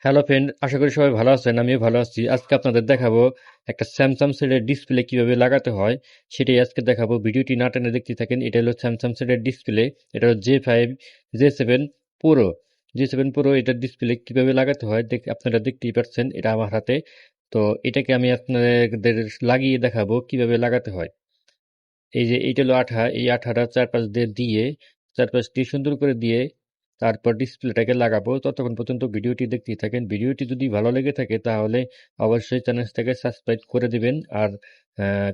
Hello friend, আশা করি সবাই ভালো আছেন। আমিও ভালো আছি। আজকে আপনাদের দেখাবো একটা স্যামসাং সেটের ডিসপ্লে কিভাবে লাগাতে হয়, সেটাই আজকে দেখাবো। ভিডিওটি না টেনে দেখতে থাকেন। এটা হলো স্যামসাং সেটের ডিসপ্লে। এটা হলো J7 Pro। J7 Pro এটার ডিসপ্লে কিভাবে লাগাতে হয় আপনারা দেখতেই পাচ্ছেন, এটা আমার হাতে। তো এটাকে আমি আপনাদের লাগিয়ে দেখাবো কিভাবে লাগাতে হয়। এই যে এইটা হলো আঠা, এই আঠাটা চারপাশ দিয়ে সুন্দর করে দিয়ে তারপর ডিসপ্লেটাকে লাগাবো। ততক্ষণ পর্যন্ত ভিডিওটি দেখতেই থাকেন। ভিডিওটি যদি ভালো লেগে থাকে তাহলে অবশ্যই চ্যানেলটাকে সাবস্ক্রাইব করে দিবেন আর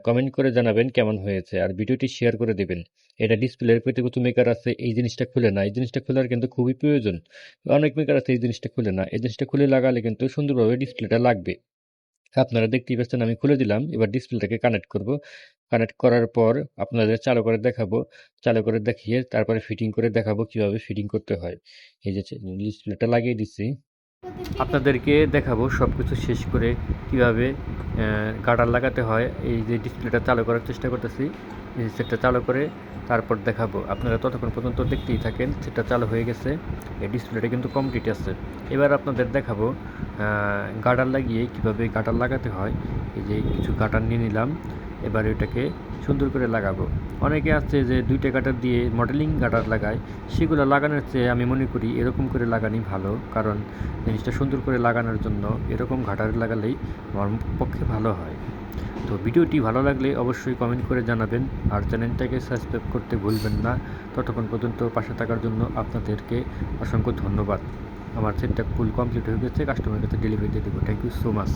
কমেন্ট করে জানাবেন কেমন হয়েছে, আর ভিডিওটি শেয়ার করে দিবেন। এটা ডিসপ্লের কিছু মেকার আছে এই জিনিসটা খুলে না, এই জিনিসটা খোলার কিন্তু খুবই প্রয়োজন। অনেক মেকার আছে এই জিনিসটা খুলে না, এই জিনিসটা খুলে লাগালে কিন্তু সুন্দরভাবে ডিসপ্লেটা লাগবে। আপনারা দেখতেই পাচ্ছেন, আমি খুলে দিলাম। এবার ডিসপ্লেটাকে কানেক্ট করব। কানেক্ট করার পর আপনাদের চালু করে দেখাবো। চালু করে দেখিয়ে তারপরে ফিটিং করে দেখাবো কিভাবে ফিটিং করতে হয়। এই যে ডিসপ্লেটা লাগিয়ে দিচ্ছি, আপনাদেরকে দেখাবো সব কিছু শেষ করে কিভাবে গার্ডার লাগাতে হয়। এই যে ডিসপ্লেটা চালু করার চেষ্টা করতেছি, সেটা চালু করে তারপর দেখাবো। আপনারা ততক্ষণ পর্যন্ত দেখতেই থাকেন। সেটা চালু হয়ে গেছে, এই ডিসপ্লেটা কিন্তু কমপ্লিট আছে। এবার আপনাদের দেখাবো গার্ডার লাগিয়ে কিভাবে গার্ডার লাগাতে হয়। এই যে কিছু গার্ডার নিয়ে নিলাম, এবার এটাকে সুন্দর করে লাগাবো। অনেকে আছে যে দুইটা গার্ডার দিয়ে মডেলিং গার্ডার লাগায়, সেগুলো লাগানোর চেয়ে আমি মনে করি এরকম করে লাগানোই ভালো। কারণ জিনিসটা সুন্দর করে লাগানোর জন্য এরকম গার্ডার লাগালেই আমার পক্ষে ভালো হয়। তো ভিডিওটি ভালো লাগলে অবশ্যই কমেন্ট করে জানাবেন, আর চ্যানেলটাকে সাবস্ক্রাইব করতে ভুলবেন না। ততক্ষণ পর্যন্ত পাশে থাকার জন্য আপনাদেরকে অসংখ্য ধন্যবাদ। আমার সেটটা ফুল কমপ্লিট হয়ে গেছে, কাস্টমারের কাছে ডেলিভারি দিয়ে দেবো। Thank you so much.